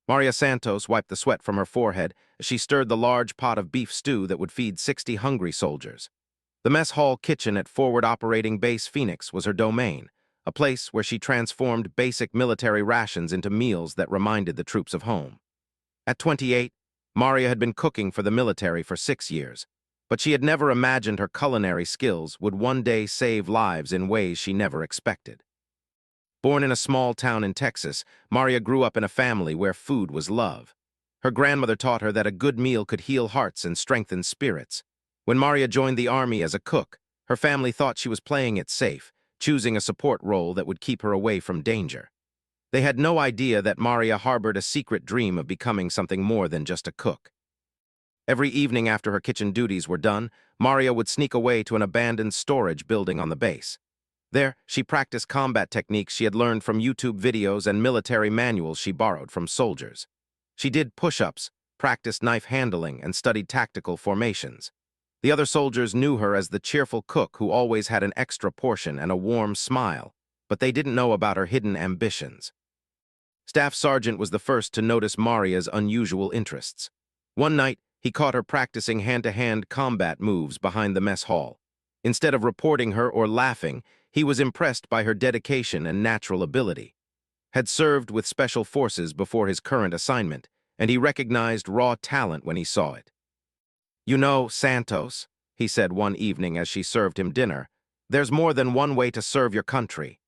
Maria Santos wiped the sweat from her forehead as she stirred the large pot of beef stew that would feed 60 hungry soldiers. The mess hall kitchen at Forward Operating Base Phoenix was her domain, a place where she transformed basic military rations into meals that reminded the troops of home. At 28, Maria had been cooking for the military for 6 years, but she had never imagined her culinary skills would one day save lives in ways she never expected. Born in a small town in Texas, Maria grew up in a family where food was love. Her grandmother taught her that a good meal could heal hearts and strengthen spirits. When Maria joined the army as a cook, her family thought she was playing it safe, choosing a support role that would keep her away from danger. They had no idea that Maria harbored a secret dream of becoming something more than just a cook. Every evening after her kitchen duties were done, Maria would sneak away to an abandoned storage building on the base. There, she practiced combat techniques she had learned from YouTube videos and military manuals she borrowed from soldiers. She did push-ups, practiced knife handling, and studied tactical formations. The other soldiers knew her as the cheerful cook who always had an extra portion and a warm smile, but they didn't know about her hidden ambitions. Staff Sergeant was the first to notice Maria's unusual interests. One night, he caught her practicing hand-to-hand combat moves behind the mess hall. Instead of reporting her or laughing, he was impressed by her dedication and natural ability. Had served with special forces before his current assignment, and he recognized raw talent when he saw it. "You know, Santos," he said one evening as she served him dinner, "there's more than one way to serve your country."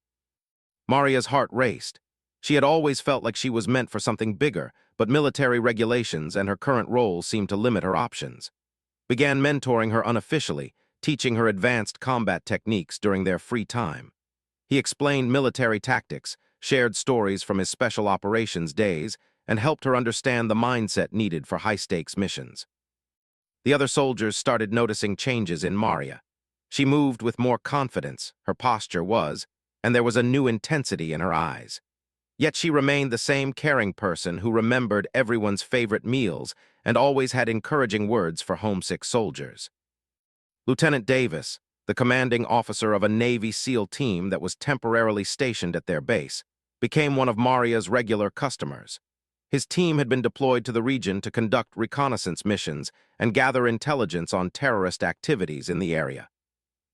Maria's heart raced. She had always felt like she was meant for something bigger, but military regulations and her current role seemed to limit her options. Began mentoring her unofficially, teaching her advanced combat techniques during their free time. He explained military tactics, shared stories from his special operations days, and helped her understand the mindset needed for high-stakes missions. The other soldiers started noticing changes in Maria. She moved with more confidence, her posture was, and there was a new intensity in her eyes. Yet she remained the same caring person who remembered everyone's favorite meals and always had encouraging words for homesick soldiers. Lieutenant Davis, the commanding officer of a Navy SEAL team that was temporarily stationed at their base, became one of Maria's regular customers. His team had been deployed to the region to conduct reconnaissance missions and gather intelligence on terrorist activities in the area.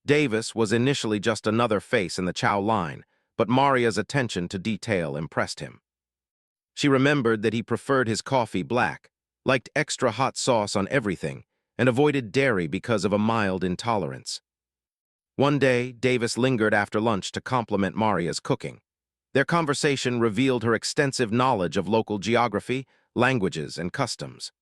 Davis was initially just another face in the Chow line, but Maria's attention to detail impressed him. She remembered that he preferred his coffee black, liked extra hot sauce on everything, and avoided dairy because of a mild intolerance. One day, Davis lingered after lunch to compliment Maria's cooking. Their conversation revealed her extensive knowledge of local geography, languages, and customs.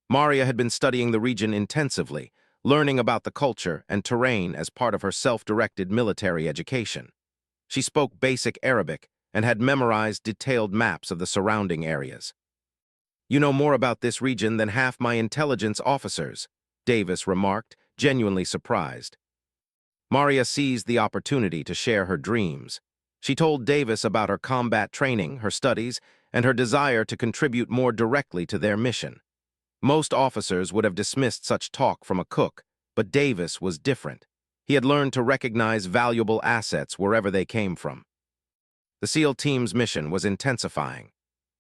Maria had been studying the region intensively, learning about the culture and terrain as part of her self-directed military education. She spoke basic Arabic and had memorized detailed maps of the surrounding areas. "You know more about this region than half my intelligence officers," Davis remarked, genuinely surprised. Maria seized the opportunity to share her dreams. She told Davis about her combat training, her studies, and her desire to contribute more directly to their mission. Most officers would have dismissed such talk from a cook, but Davis was different. He had learned to recognize valuable assets wherever they came from. The SEAL team's mission was intensifying.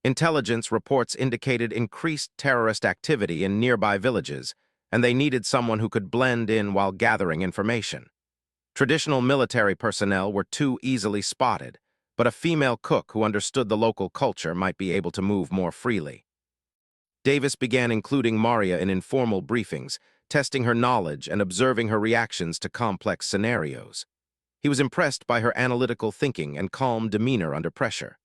Intelligence reports indicated increased terrorist activity in nearby villages, and they needed someone who could blend in while gathering information. Traditional military personnel were too easily spotted, but a female cook who understood the local culture might be able to move more freely. Davis began including Maria in informal briefings, testing her knowledge and observing her reactions to complex scenarios. He was impressed by her analytical thinking and calm demeanor under pressure.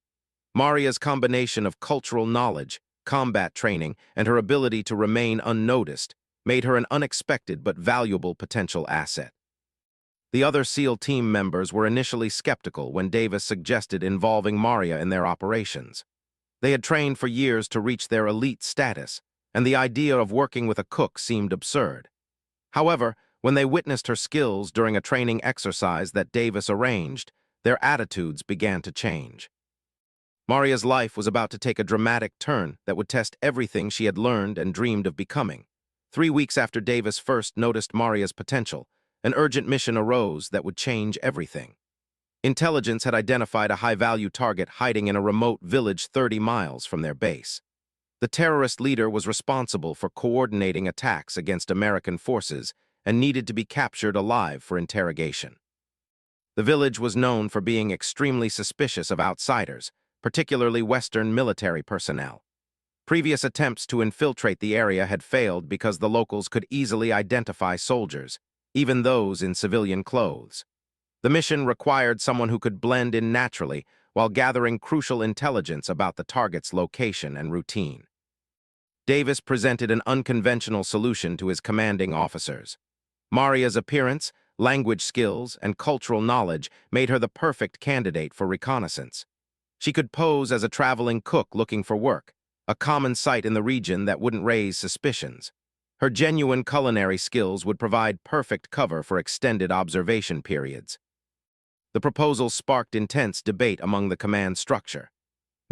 Maria's combination of cultural knowledge, combat training, and her ability to remain unnoticed made her an unexpected but valuable potential asset. The other SEAL team members were initially skeptical when Davis suggested involving Maria in their operations. They had trained for years to reach their elite status, and the idea of working with a cook seemed absurd. However, when they witnessed her skills during a training exercise that Davis arranged, their attitudes began to change. Maria's life was about to take a dramatic turn that would test everything she had learned and dreamed of becoming. 3 weeks after Davis first noticed Maria's potential, an urgent mission arose that would change everything. Intelligence had identified a high-value target hiding in a remote village 30 miles from their base. The terrorist leader was responsible for coordinating attacks against American forces and needed to be captured alive for interrogation. The village was known for being extremely suspicious of outsiders, particularly Western military personnel. Previous attempts to infiltrate the area had failed because the locals could easily identify soldiers, even those in civilian clothes. The mission required someone who could blend in naturally while gathering crucial intelligence about the target's location and routine. Davis presented an unconventional solution to his commanding officers. Maria's appearance, language skills, and cultural knowledge made her the perfect candidate for reconnaissance. She could pose as a traveling cook looking for work, a common sight in the region that wouldn't raise suspicions. Her genuine culinary skills would provide perfect cover for extended observation periods. The proposal sparked intense debate among the command structure.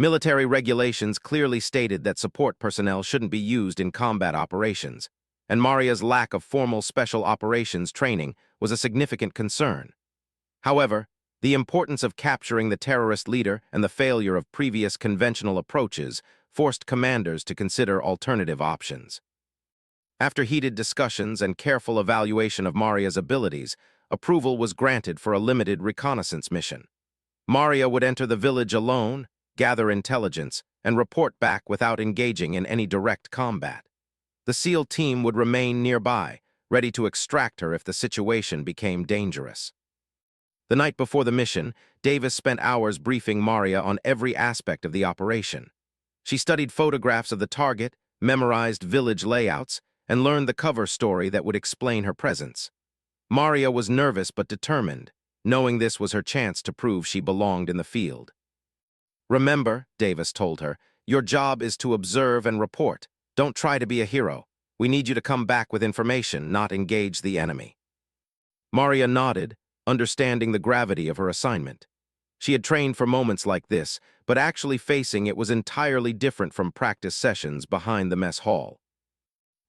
Military regulations clearly stated that support personnel shouldn't be used in combat operations, and Maria's lack of formal special operations training was a significant concern. However, the importance of capturing the terrorist leader and the failure of previous conventional approaches forced commanders to consider alternative options. After heated discussions and careful evaluation of Maria's abilities, approval was granted for a limited reconnaissance mission. Maria would enter the village alone, gather intelligence, and report back without engaging in any direct combat. The SEAL team would remain nearby, ready to extract her if the situation became dangerous. The night before the mission, Davis spent hours briefing Maria on every aspect of the operation. She studied photographs of the target, memorized village layouts, and learned the cover story that would explain her presence. Maria was nervous but determined, knowing this was her chance to prove she belonged in the field. "Remember," Davis told her, "your job is to observe and report. Don't try to be a hero. We need you to come back with information, not engage the enemy." Maria nodded, understanding the gravity of her assignment. She had trained for moments like this, but actually facing it was entirely different from practice sessions behind the mess hall.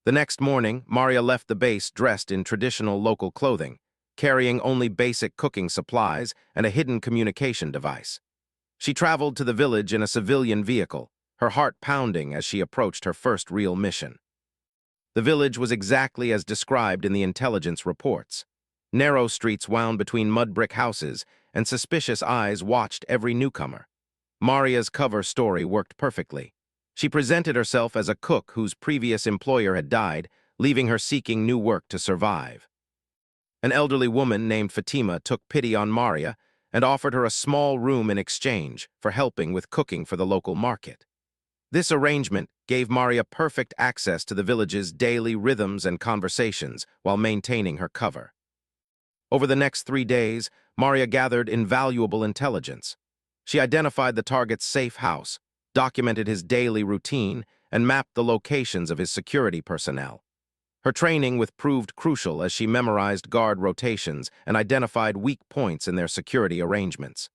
The next morning, Maria left the base dressed in traditional local clothing, carrying only basic cooking supplies and a hidden communication device. She traveled to the village in a civilian vehicle, her heart pounding as she approached her first real mission. The village was exactly as described in the intelligence reports. Narrow streets wound between mud brick houses, and suspicious eyes watched every newcomer. Maria's cover story worked perfectly. She presented herself as a cook whose previous employer had died, leaving her seeking new work to survive. An elderly woman named Fatima took pity on Maria and offered her a small room in exchange for helping with cooking for the local market. This arrangement gave Maria perfect access to the village's daily rhythms and conversations while maintaining her cover. Over the next 3 days, Maria gathered invaluable intelligence. She identified the target's safe house, documented his daily routine, and mapped the locations of his security personnel. Her training proved crucial as she memorized guard rotations and identified weak points in their security arrangements.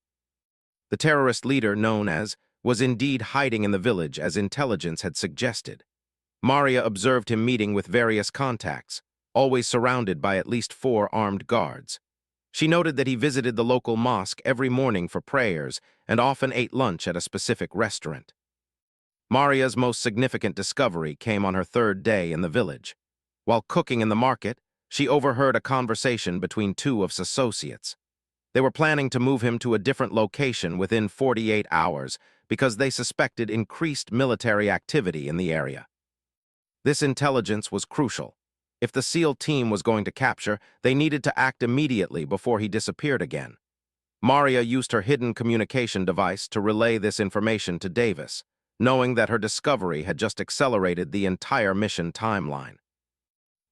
The terrorist leader, known as, was indeed hiding in the village as intelligence had suggested. Maria observed him meeting with various contacts, always surrounded by at least 4 armed guards. She noted that he visited the local mosque every morning for prayers and often ate lunch at a specific restaurant. Maria's most significant discovery came on her 3rd day in the village. While cooking in the market, she overheard a conversation between 2 of his associates. They were planning to move him to a different location within 48 hours because they suspected increased military activity in the area. This intelligence was crucial. If the SEAL team was going to capture, they needed to act immediately before he disappeared again. Maria used her hidden communication device to relay this information to Davis, knowing that her discovery had just accelerated the entire mission timeline.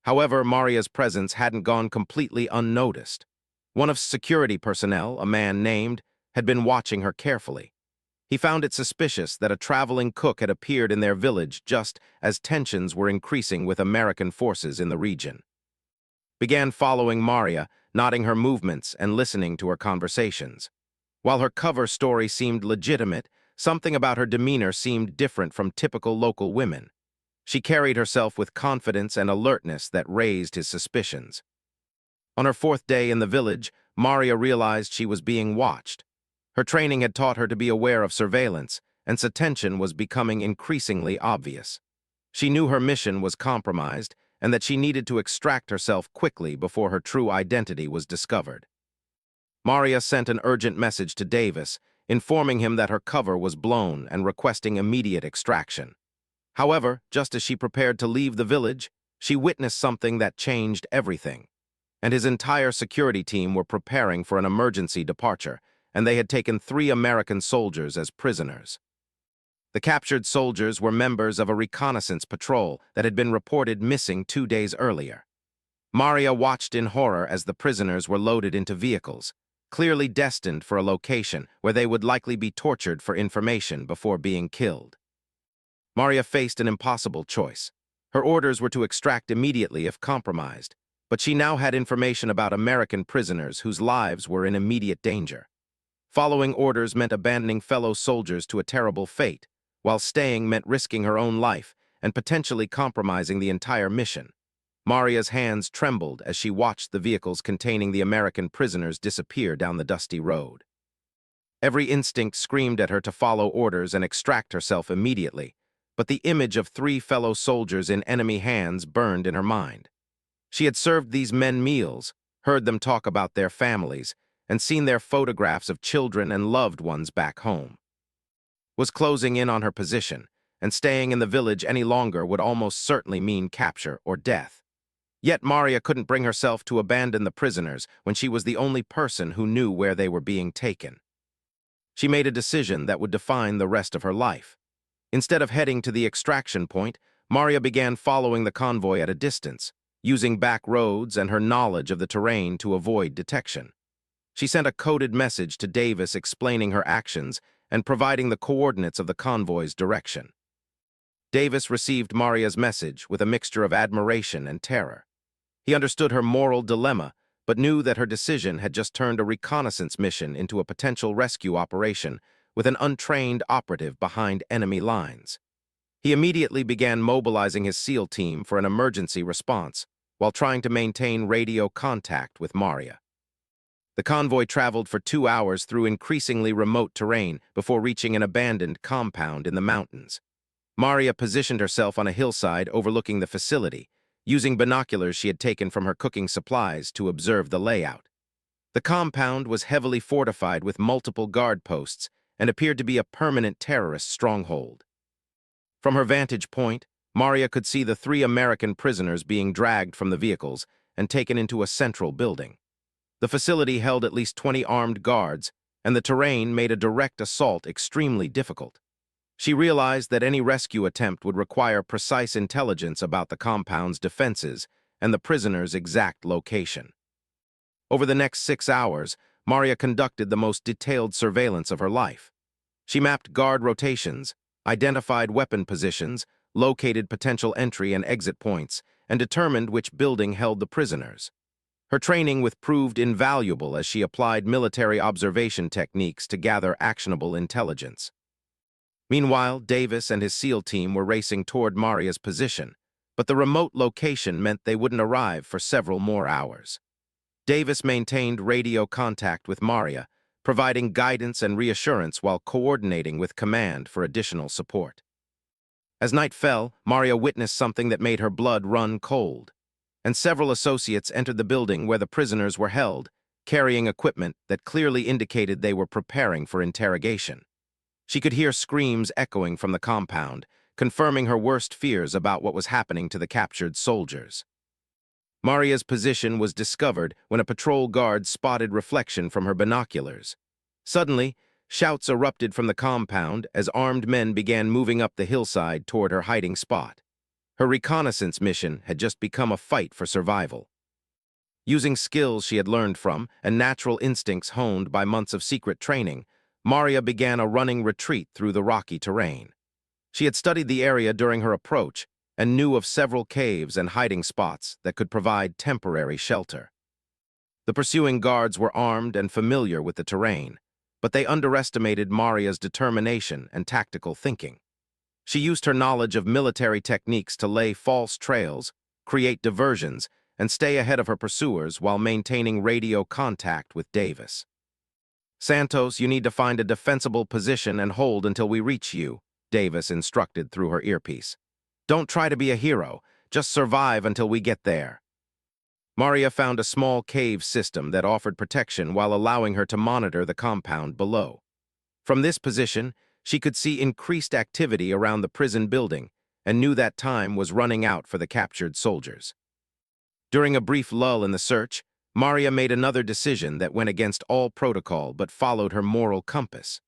However, Maria's presence hadn't gone completely unnoticed. One of security personnel, a man named, had been watching her carefully. He found it suspicious that a traveling cook had appeared in their village just as tensions were increasing with American forces in the region. Began following Maria, noting her movements and listening to her conversations. While her cover story seemed legitimate, something about her demeanor seemed different from typical local women. She carried herself with confidence and alertness that raised his suspicions. On her 4th day in the village, Maria realized she was being watched. Her training had taught her to be aware of surveillance, and its attention was becoming increasingly obvious. She knew her mission was compromised and that she needed to extract herself quickly before her true identity was discovered. Maria sent an urgent message to Davis, informing him that her cover was blown and requesting immediate extraction. However, just as she prepared to leave the village, she witnessed something that changed everything. And his entire security team were preparing for an emergency departure, and they had taken 3 American soldiers as prisoners. The captured soldiers were members of a reconnaissance patrol that had been reported missing 2 days earlier. Maria watched in horror as the prisoners were loaded into vehicles, clearly destined for a location where they would likely be tortured for information before being killed. Maria faced an impossible choice. Her orders were to extract immediately if compromised, but she now had information about American prisoners whose lives were in immediate danger. Following orders meant abandoning fellow soldiers to a terrible fate, while staying meant risking her own life and potentially compromising the entire mission. Maria's hands trembled as she watched the vehicles containing the American prisoners disappear down the dusty road. Every instinct screamed at her to follow orders and extract herself immediately, but the image of 3 fellow soldiers in enemy hands burned in her mind. She had served these men meals, heard them talk about their families, and seen their photographs of children and loved ones back home. Was closing in on her position, and staying in the village any longer would almost certainly mean capture or death. Yet Maria couldn't bring herself to abandon the prisoners when she was the only person who knew where they were being taken. She made a decision that would define the rest of her life. Instead of heading to the extraction point, Maria began following the convoy at a distance, using back roads and her knowledge of the terrain to avoid detection. She sent a coded message to Davis explaining her actions and providing the coordinates of the convoy's direction. Davis received Maria's message with a mixture of admiration and terror. He understood her moral dilemma, but knew that her decision had just turned a reconnaissance mission into a potential rescue operation with an untrained operative behind enemy lines. He immediately began mobilizing his SEAL team for an emergency response, while trying to maintain radio contact with Maria. The convoy traveled for 2 hours through increasingly remote terrain before reaching an abandoned compound in the mountains. Maria positioned herself on a hillside overlooking the facility, using binoculars she had taken from her cooking supplies to observe the layout. The compound was heavily fortified with multiple guard posts and appeared to be a permanent terrorist stronghold. From her vantage point, Maria could see the 3 American prisoners being dragged from the vehicles and taken into a central building. The facility held at least 20 armed guards, and the terrain made a direct assault extremely difficult. She realized that any rescue attempt would require precise intelligence about the compound's defenses and the prisoners' exact location. Over the next 6 hours, Maria conducted the most detailed surveillance of her life. She mapped guard rotations, identified weapon positions, located potential entry and exit points, and determined which building held the prisoners. Her training proved invaluable as she applied military observation techniques to gather actionable intelligence. Meanwhile, Davis and his SEAL team were racing toward Maria's position, but the remote location meant they wouldn't arrive for several more hours. Davis maintained radio contact with Maria, providing guidance and reassurance while coordinating with command for additional support. As night fell, Maria witnessed something that made her blood run cold, and several associates entered the building where the prisoners were held, carrying equipment that clearly indicated they were preparing for interrogation. She could hear screams echoing from the compound, confirming her worst fears about what was happening to the captured soldiers. Maria's position was discovered when a patrol guard spotted reflection from her binoculars. Suddenly, shouts erupted from the compound as armed men began moving up the hillside toward her hiding spot. Her reconnaissance mission had just become a fight for survival. Using skills she had learned from and natural instincts honed by months of secret training, Maria began a running retreat through the rocky terrain. She had studied the area during her approach and knew of several caves and hiding spots that could provide temporary shelter. The pursuing guards were armed and familiar with the terrain, but they underestimated Maria's determination and tactical thinking. She used her knowledge of military techniques to lay false trails, create diversions, and stay ahead of her pursuers while maintaining radio contact with Davis. Santos, you need to find a defensible position and hold until we reach you, Davis instructed through her earpiece. Don't try to be a hero, just survive until we get there. Maria found a small cave system that offered protection while allowing her to monitor the compound below. From this position, she could see increased activity around the prison building and knew that time was running out for the captured soldiers. During a brief lull in the search, Maria made another decision that went against all protocol but followed her moral compass.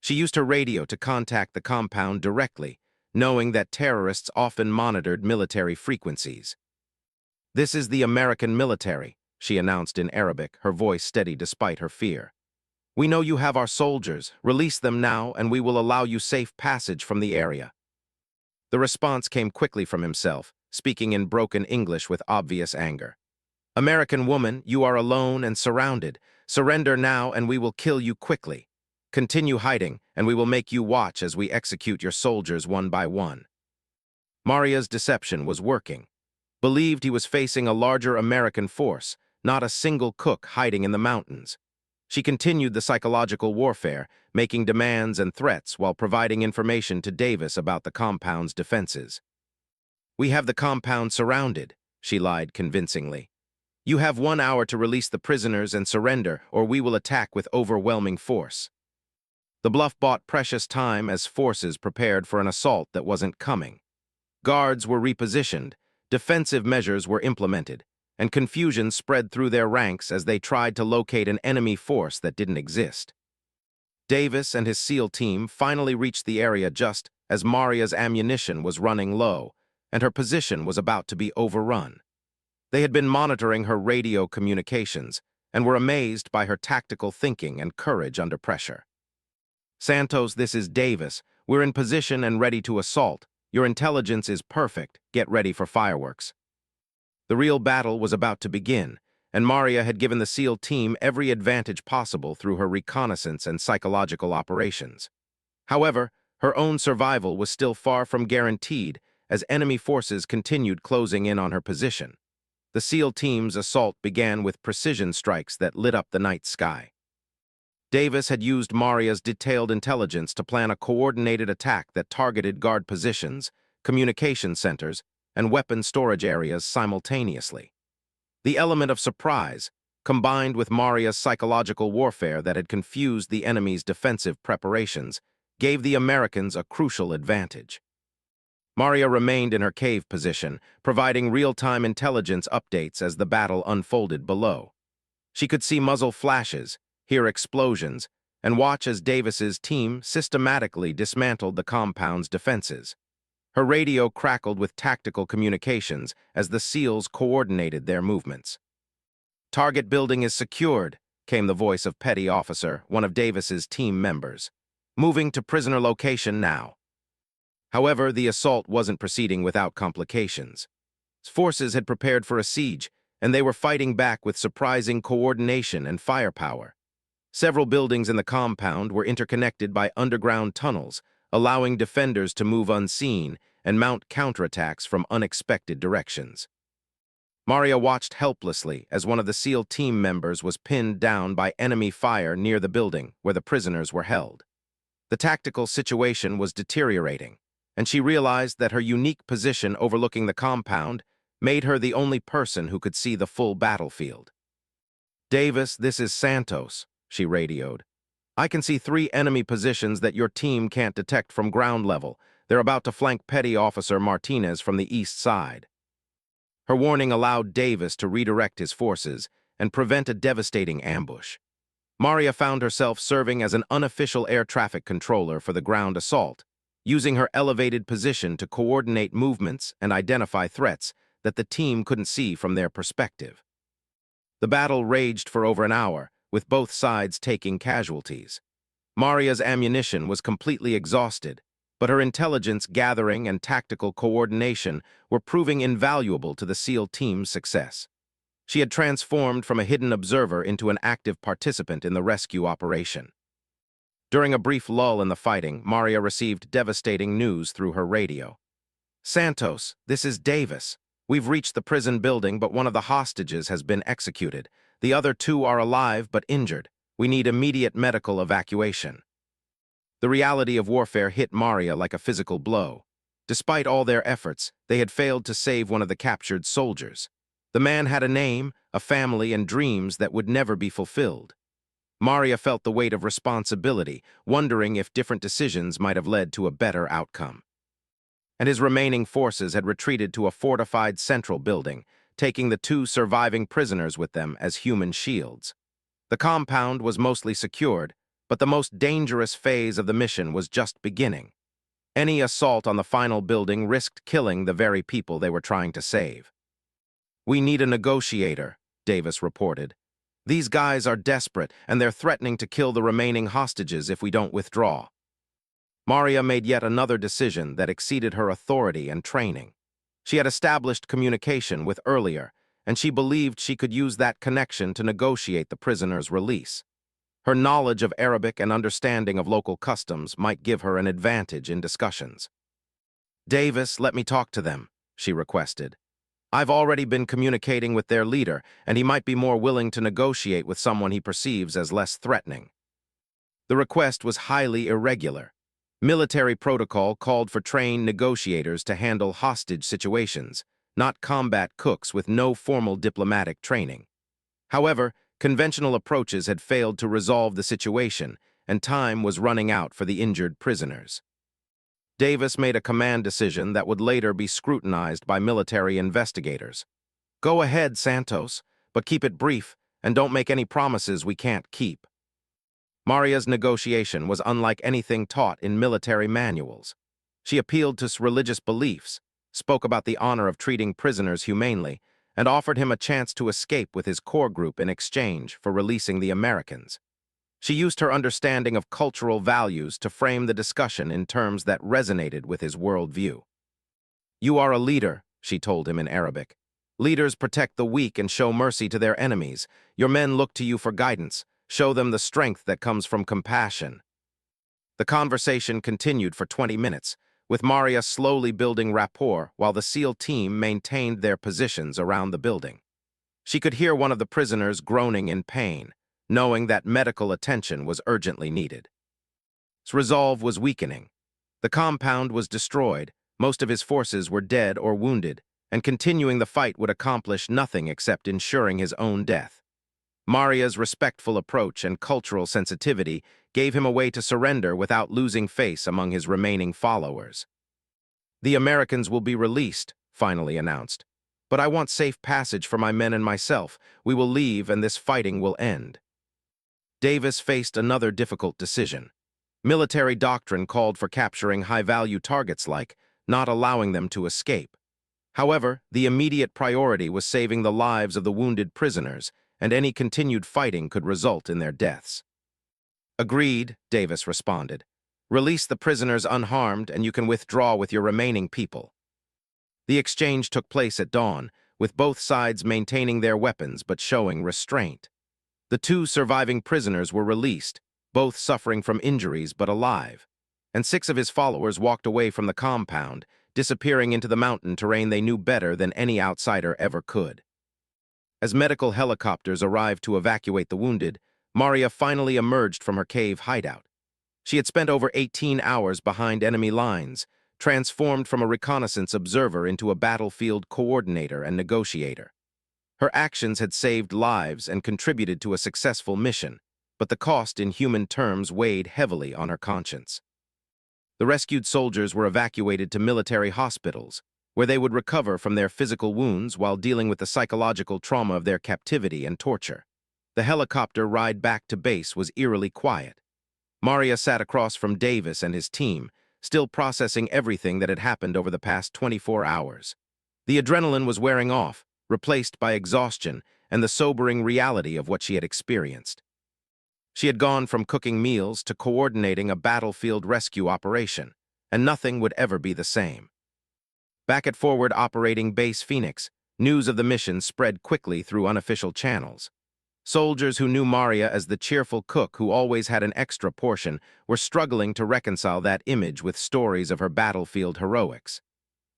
She used her radio to contact the compound directly, knowing that terrorists often monitored military frequencies. "This is the American military," she announced in Arabic, her voice steady despite her fear. "We know you have our soldiers. Release them now, and we will allow you safe passage from the area." The response came quickly from himself, speaking in broken English with obvious anger. "American woman, you are alone and surrounded. Surrender now, and we will kill you quickly. Continue hiding, and we will make you watch as we execute your soldiers one by one." Maria's deception was working. Believed he was facing a larger American force, not a single cook hiding in the mountains. She continued the psychological warfare, making demands and threats while providing information to Davis about the compound's defenses. "We have the compound surrounded," she lied convincingly. "You have 1 hour to release the prisoners and surrender, or we will attack with overwhelming force." The bluff bought precious time as forces prepared for an assault that wasn't coming. Guards were repositioned, defensive measures were implemented, and confusion spread through their ranks as they tried to locate an enemy force that didn't exist. Davis and his SEAL team finally reached the area just as Maria's ammunition was running low, and her position was about to be overrun. They had been monitoring her radio communications and were amazed by her tactical thinking and courage under pressure. "Santos, this is Davis. We're in position and ready to assault. Your intelligence is perfect. Get ready for fireworks." The real battle was about to begin, and Maria had given the SEAL team every advantage possible through her reconnaissance and psychological operations. However, her own survival was still far from guaranteed as enemy forces continued closing in on her position. The SEAL team's assault began with precision strikes that lit up the night sky. Davis had used Maria's detailed intelligence to plan a coordinated attack that targeted guard positions, communication centers, and weapon storage areas simultaneously. The element of surprise, combined with Maria's psychological warfare that had confused the enemy's defensive preparations, gave the Americans a crucial advantage. Maria remained in her cave position, providing real-time intelligence updates as the battle unfolded below. She could see muzzle flashes, hear explosions, and watch as Davis's team systematically dismantled the compound's defenses. Her radio crackled with tactical communications as the SEALs coordinated their movements. "Target building is secured," came the voice of Petty Officer, one of Davis's team members. "Moving to prisoner location now." However, the assault wasn't proceeding without complications. Forces had prepared for a siege, and they were fighting back with surprising coordination and firepower. Several buildings in the compound were interconnected by underground tunnels, allowing defenders to move unseen and mount counterattacks from unexpected directions. Maria watched helplessly as one of the SEAL team members was pinned down by enemy fire near the building where the prisoners were held. The tactical situation was deteriorating, and she realized that her unique position overlooking the compound made her the only person who could see the full battlefield. "Davis, this is Santos," she radioed. "I can see 3 enemy positions that your team can't detect from ground level. They're about to flank Petty Officer Martinez from the east side." Her warning allowed Davis to redirect his forces and prevent a devastating ambush. Maria found herself serving as an unofficial air traffic controller for the ground assault, using her elevated position to coordinate movements and identify threats that the team couldn't see from their perspective. The battle raged for over an hour, with both sides taking casualties. Maria's ammunition was completely exhausted, but her intelligence gathering and tactical coordination were proving invaluable to the SEAL team's success. She had transformed from a hidden observer into an active participant in the rescue operation. During a brief lull in the fighting, Maria received devastating news through her radio. "Santos, this is Davis. We've reached the prison building, but one of the hostages has been executed. The other 2 are alive but injured. We need immediate medical evacuation. The reality of warfare hit Maria like a physical blow. Despite all their efforts, they had failed to save one of the captured soldiers. The man had a name, a family, and dreams that would never be fulfilled. Maria felt the weight of responsibility, wondering if different decisions might have led to a better outcome. And his remaining forces had retreated to a fortified central building, taking the two surviving prisoners with them as human shields. The compound was mostly secured, but the most dangerous phase of the mission was just beginning. Any assault on the final building risked killing the very people they were trying to save. "We need a negotiator," Davis reported. "These guys are desperate, and they're threatening to kill the remaining hostages if we don't withdraw." Maria made yet another decision that exceeded her authority and training. She had established communication with earlier, and she believed she could use that connection to negotiate the prisoner's release. Her knowledge of Arabic and understanding of local customs might give her an advantage in discussions. "Davis, let me talk to them," she requested. "I've already been communicating with their leader, and he might be more willing to negotiate with someone he perceives as less threatening." The request was highly irregular. Military protocol called for trained negotiators to handle hostage situations, not combat cooks with no formal diplomatic training. However, conventional approaches had failed to resolve the situation, and time was running out for the injured prisoners. Davis made a command decision that would later be scrutinized by military investigators. "Go ahead, Santos, but keep it brief, and don't make any promises we can't keep." Maria's negotiation was unlike anything taught in military manuals. She appealed to religious beliefs, spoke about the honor of treating prisoners humanely, and offered him a chance to escape with his core group in exchange for releasing the Americans. She used her understanding of cultural values to frame the discussion in terms that resonated with his worldview. "You are a leader," she told him in Arabic. "Leaders protect the weak and show mercy to their enemies. Your men look to you for guidance. Show them the strength that comes from compassion." The conversation continued for 20 minutes, with Maria slowly building rapport while the SEAL team maintained their positions around the building. She could hear one of the prisoners groaning in pain, knowing that medical attention was urgently needed. His resolve was weakening. The compound was destroyed, most of his forces were dead or wounded, and continuing the fight would accomplish nothing except ensuring his own death. Maria's respectful approach and cultural sensitivity gave him a way to surrender without losing face among his remaining followers. "The Americans will be released," finally announced. "But I want safe passage for my men and myself. We will leave and this fighting will end." Davis faced another difficult decision. Military doctrine called for capturing high-value targets like not allowing them to escape. However, the immediate priority was saving the lives of the wounded prisoners, and any continued fighting could result in their deaths. "Agreed," Davis responded. "Release the prisoners unharmed, and you can withdraw with your remaining people." The exchange took place at dawn, with both sides maintaining their weapons but showing restraint. The two surviving prisoners were released, both suffering from injuries but alive, and 6 of his followers walked away from the compound, disappearing into the mountain terrain they knew better than any outsider ever could. As medical helicopters arrived to evacuate the wounded, Maria finally emerged from her cave hideout. She had spent over 18 hours behind enemy lines, transformed from a reconnaissance observer into a battlefield coordinator and negotiator. Her actions had saved lives and contributed to a successful mission, but the cost in human terms weighed heavily on her conscience. The rescued soldiers were evacuated to military hospitals, where they would recover from their physical wounds while dealing with the psychological trauma of their captivity and torture. The helicopter ride back to base was eerily quiet. Maria sat across from Davis and his team, still processing everything that had happened over the past 24 hours. The adrenaline was wearing off, replaced by exhaustion and the sobering reality of what she had experienced. She had gone from cooking meals to coordinating a battlefield rescue operation, and nothing would ever be the same. Back at Forward Operating Base Phoenix, news of the mission spread quickly through unofficial channels. Soldiers who knew Maria as the cheerful cook who always had an extra portion were struggling to reconcile that image with stories of her battlefield heroics.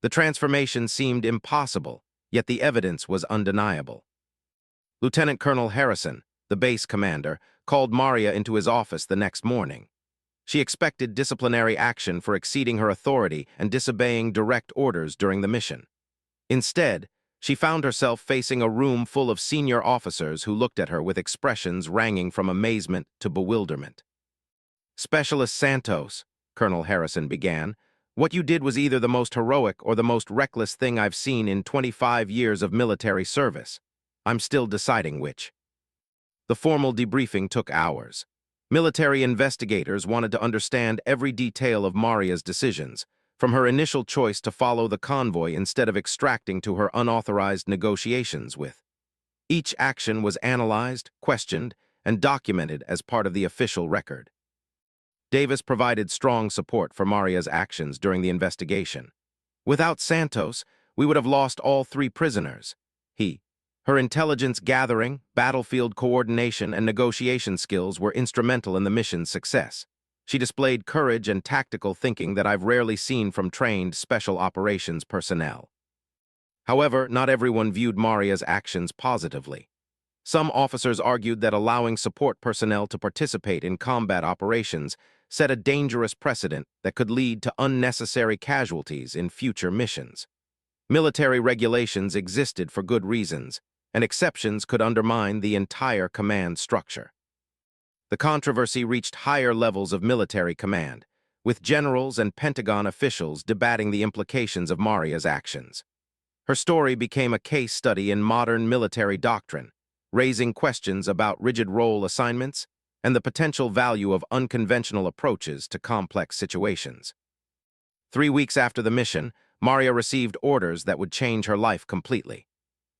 The transformation seemed impossible, yet the evidence was undeniable. Lieutenant Colonel Harrison, the base commander, called Maria into his office the next morning. She expected disciplinary action for exceeding her authority and disobeying direct orders during the mission. Instead, she found herself facing a room full of senior officers who looked at her with expressions ranging from amazement to bewilderment. "Specialist Santos," Colonel Harrison began, "what you did was either the most heroic or the most reckless thing I've seen in 25 years of military service. I'm still deciding which." The formal debriefing took hours. Military investigators wanted to understand every detail of Maria's decisions, from her initial choice to follow the convoy instead of extracting to her unauthorized negotiations with. Each action was analyzed, questioned, and documented as part of the official record. Davis provided strong support for Maria's actions during the investigation. "Without Santos, we would have lost all 3 prisoners." Her intelligence gathering, battlefield coordination, and negotiation skills were instrumental in the mission's success. She displayed courage and tactical thinking that I've rarely seen from trained special operations personnel. However, not everyone viewed Maria's actions positively. Some officers argued that allowing support personnel to participate in combat operations set a dangerous precedent that could lead to unnecessary casualties in future missions. Military regulations existed for good reasons, and exceptions could undermine the entire command structure. The controversy reached higher levels of military command, with generals and Pentagon officials debating the implications of Maria's actions. Her story became a case study in modern military doctrine, raising questions about rigid role assignments and the potential value of unconventional approaches to complex situations. 3 weeks after the mission, Maria received orders that would change her life completely.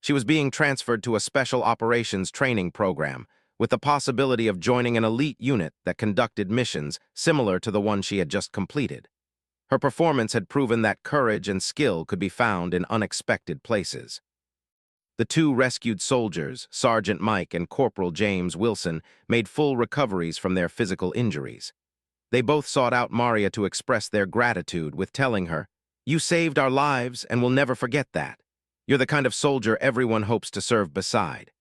She was being transferred to a special operations training program, with the possibility of joining an elite unit that conducted missions similar to the one she had just completed. Her performance had proven that courage and skill could be found in unexpected places. The 2 rescued soldiers, Sergeant Mike and Corporal James Wilson, made full recoveries from their physical injuries. They both sought out Maria to express their gratitude with telling her, "You saved our lives and we'll never forget that. You're the kind of soldier everyone hopes to serve beside."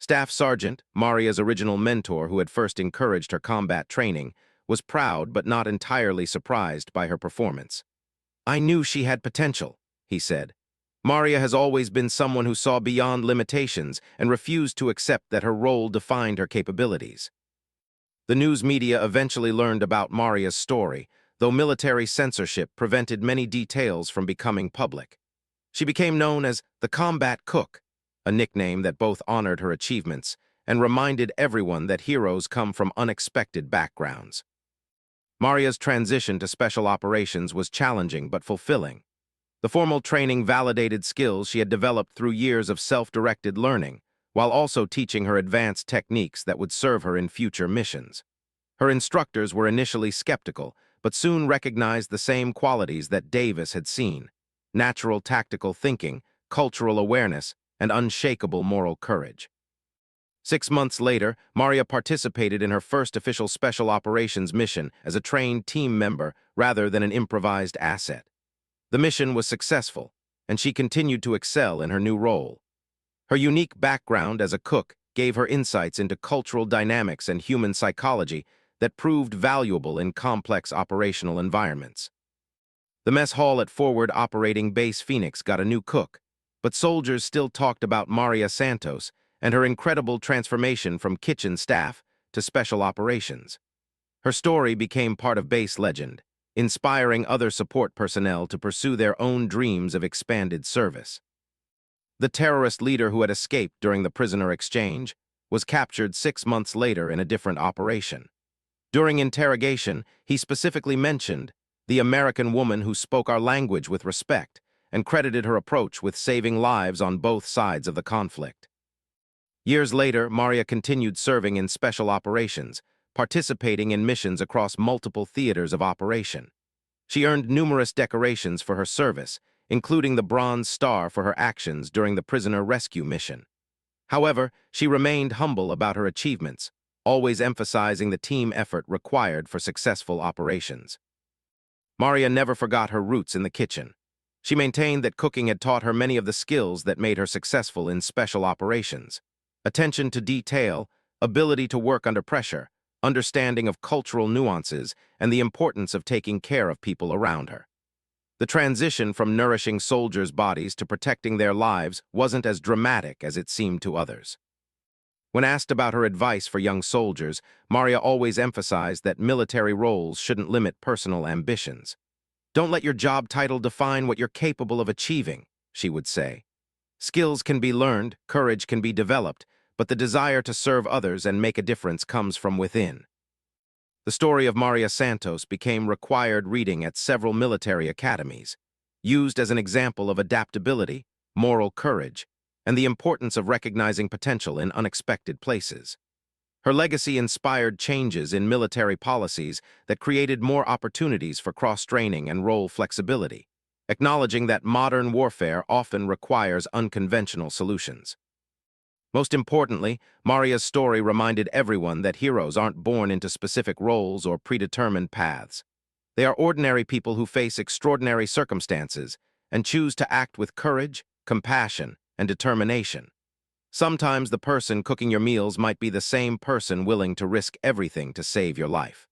Staff Sergeant, Maria's original mentor who had first encouraged her combat training, was proud but not entirely surprised by her performance. "I knew she had potential," he said. "Maria has always been someone who saw beyond limitations and refused to accept that her role defined her capabilities." The news media eventually learned about Maria's story, though military censorship prevented many details from becoming public. She became known as the Combat Cook, a nickname that both honored her achievements and reminded everyone that heroes come from unexpected backgrounds. Maria's transition to special operations was challenging but fulfilling. The formal training validated skills she had developed through years of self-directed learning, while also teaching her advanced techniques that would serve her in future missions. Her instructors were initially skeptical, but soon recognized the same qualities that Davis had seen: natural tactical thinking, cultural awareness, and unshakable moral courage. 6 months later, Maria participated in her first official special operations mission as a trained team member rather than an improvised asset. The mission was successful, and she continued to excel in her new role. Her unique background as a cook gave her insights into cultural dynamics and human psychology that proved valuable in complex operational environments. The mess hall at Forward Operating Base Phoenix got a new cook, but soldiers still talked about Maria Santos and her incredible transformation from kitchen staff to special operations. Her story became part of base legend, inspiring other support personnel to pursue their own dreams of expanded service. The terrorist leader who had escaped during the prisoner exchange was captured 6 months later in a different operation. During interrogation, he specifically mentioned the American woman who spoke our language with respect and credited her approach with saving lives on both sides of the conflict. Years later, Maria continued serving in special operations, participating in missions across multiple theaters of operation. She earned numerous decorations for her service, including the Bronze Star for her actions during the prisoner rescue mission. However, she remained humble about her achievements, always emphasizing the team effort required for successful operations. Maria never forgot her roots in the kitchen. She maintained that cooking had taught her many of the skills that made her successful in special operations: attention to detail, ability to work under pressure, understanding of cultural nuances, and the importance of taking care of people around her. The transition from nourishing soldiers' bodies to protecting their lives wasn't as dramatic as it seemed to others. When asked about her advice for young soldiers, Maria always emphasized that military roles shouldn't limit personal ambitions. "Don't let your job title define what you're capable of achieving," she would say. "Skills can be learned, courage can be developed, but the desire to serve others and make a difference comes from within." The story of Maria Santos became required reading at several military academies, used as an example of adaptability, moral courage, and the importance of recognizing potential in unexpected places. Her legacy inspired changes in military policies that created more opportunities for cross-training and role flexibility, acknowledging that modern warfare often requires unconventional solutions. Most importantly, Maria's story reminded everyone that heroes aren't born into specific roles or predetermined paths. They are ordinary people who face extraordinary circumstances and choose to act with courage, compassion, and determination. Sometimes the person cooking your meals might be the same person willing to risk everything to save your life.